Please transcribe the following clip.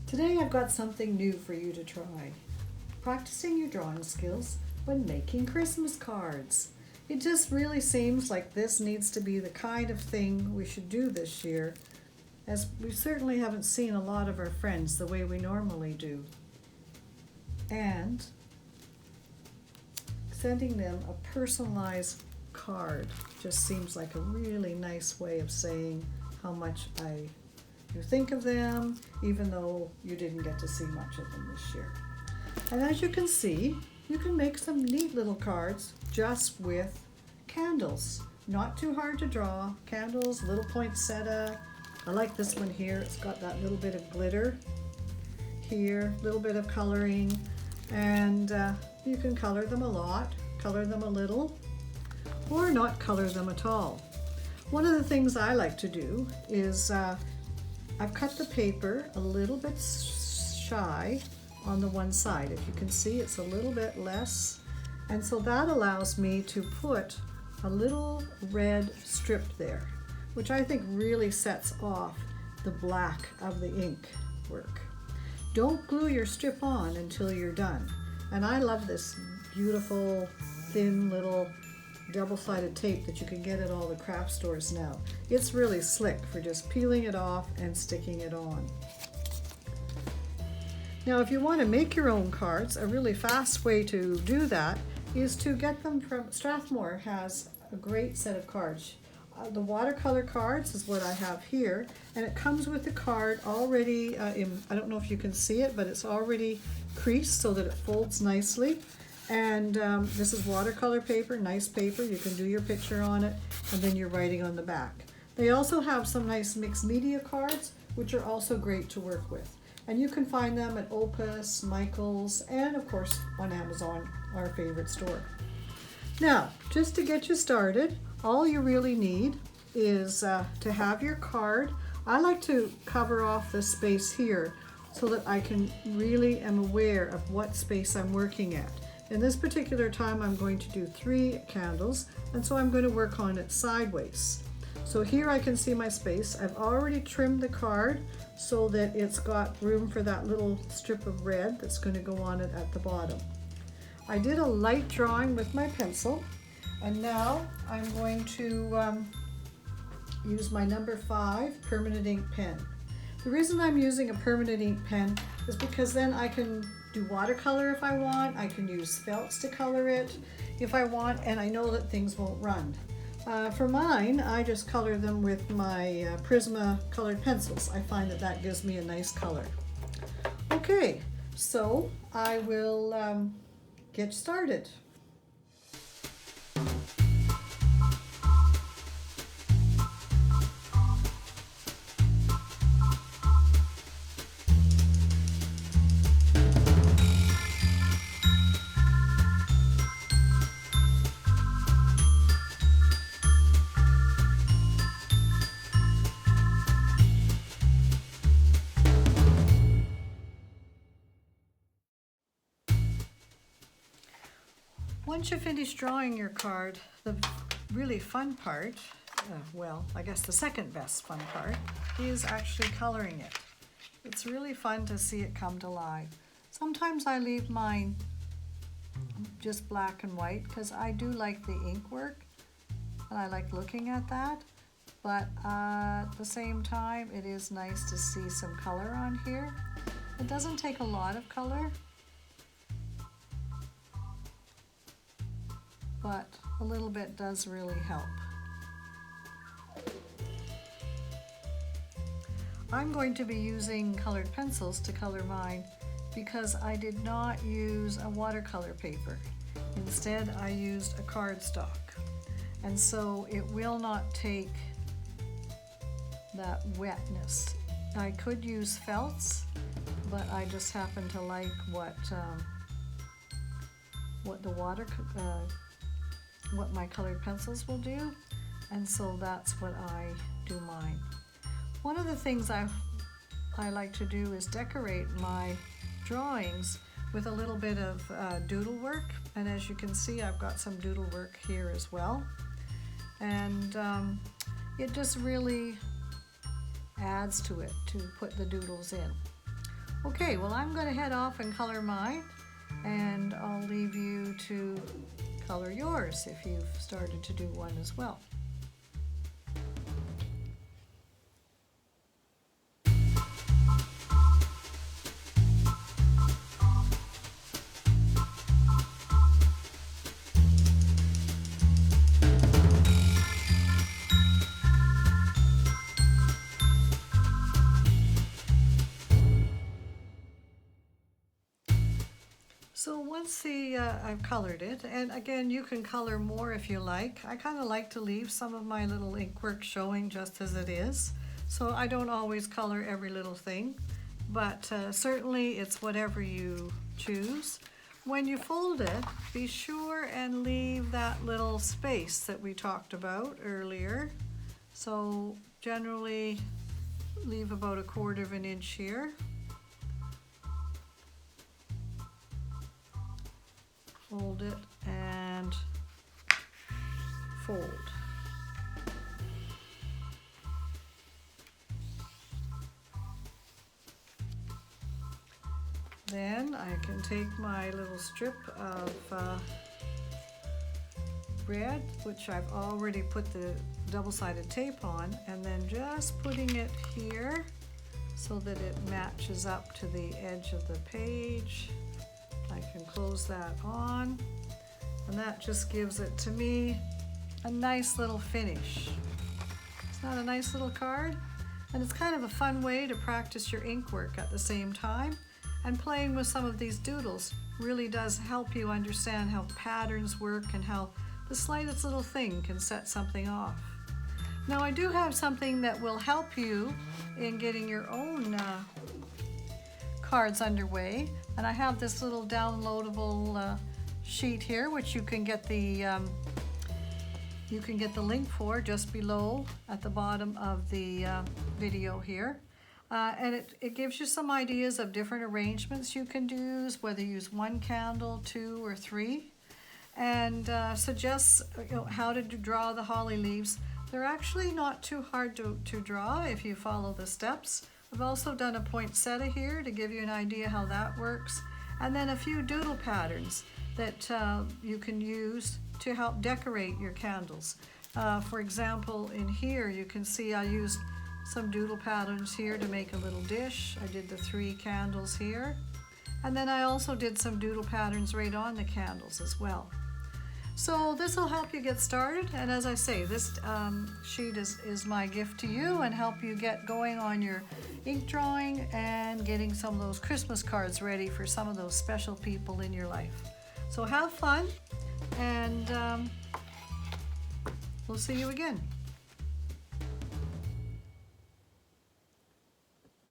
Today I've got something new for you to try. Practicing your drawing skills when making Christmas cards. It just really seems like this needs to be the kind of thing we should do this year, as we certainly haven't seen a lot of our friends the way we normally do. And sending them a personalized card just seems like a really nice way of saying how much you think of them, even though you didn't get to see much of them this year. And as you can see, you can make some neat little cards just with candles. Not too hard to draw. Candles, little poinsettia. I like this one here. It's got that little bit of glitter here, little bit of coloring, and you can color them a lot, color them a little, or not color them at all. One of the things I like to do is I've cut the paper a little bit shy on the one side. If you can see, it's a little bit less, and so that allows me to put a little red strip there, which I think really sets off the black of the ink work. Don't glue your strip on until you're done. And I love this beautiful thin little double-sided tape that you can get at all the craft stores now. It's really slick for just peeling it off and sticking it on. Now if you want to make your own cards, a really fast way to do that is to get them from Strathmore. Has a great set of cards. The watercolor cards is what I have here, and it comes with the card already I don't know if you can see it, but it's already creased so that it folds nicely. And this is watercolor paper, nice paper. You can do your picture on it, and then you're writing on the back. They also have some nice mixed media cards, which are also great to work with. And you can find them at Opus, Michaels, and of course on Amazon, our favorite store. Now, just to get you started, all you really need is to have your card. I like to cover off the space here so that I can really am aware of what space I'm working at. In this particular time, I'm going to do 3 candles, and so I'm going to work on it sideways. So here I can see my space. I've already trimmed the card so that it's got room for that little strip of red that's going to go on it at the bottom. I did a light drawing with my pencil, and now I'm going to use my number 5 permanent ink pen. The reason I'm using a permanent ink pen is because then I can do watercolor if I want. I can use felts to color it if I want, and I know that things won't run. For mine, I just color them with my Prisma colored pencils. I find that that gives me a nice color. Okay, so I will get started. Once you finish drawing your card, the really fun part, well, I guess the second best fun part, is actually coloring it. It's really fun to see it come to life. Sometimes I leave mine just black and white because I do like the ink work and I like looking at that, but at the same time it is nice to see some color on here. It doesn't take a lot of color, but a little bit does really help. I'm going to be using colored pencils to color mine because I did not use a watercolor paper. Instead, I used a cardstock. And so it will not take that wetness. I could use felts, but I just happen to like what my colored pencils will do, and so that's what I do mine. One of the things I like to do is decorate my drawings with a little bit of doodle work, and as you can see, I've got some doodle work here as well, and it just really adds to it to put the doodles in. Okay, well, I'm going to head off and color mine, and I'll leave you to color yours if you've started to do one as well. So once I've colored it, and again, you can color more if you like. I kind of like to leave some of my little ink work showing just as it is. So I don't always color every little thing, but certainly it's whatever you choose. When you fold it, be sure and leave that little space that we talked about earlier. So generally leave about 1/4 of an inch here. Fold it and fold. Then I can take my little strip of red, which I've already put the double-sided tape on, and then just putting it here so that it matches up to the edge of the page. I can close that on, and that just gives it, to me, a nice little finish. It's not a nice little card, and it's kind of a fun way to practice your ink work at the same time, and playing with some of these doodles really does help you understand how patterns work and how the slightest little thing can set something off. Now I do have something that will help you in getting your own cards underway, and I have this little downloadable sheet here, which you can get the link for just below at the bottom of the video here, and it gives you some ideas of different arrangements you can do, whether you use 1 candle, 2, or 3, and suggests how to draw the holly leaves. They're actually not too hard to draw if you follow the steps. I've also done a poinsettia here to give you an idea how that works, and then a few doodle patterns that you can use to help decorate your candles. For example, in here you can see I used some doodle patterns here to make a little dish. I did the 3 candles here, and then I also did some doodle patterns right on the candles as well. So this will help you get started, and as I say, this sheet is my gift to you and help you get going on your ink drawing and getting some of those Christmas cards ready for some of those special people in your life. So have fun, and we'll see you again.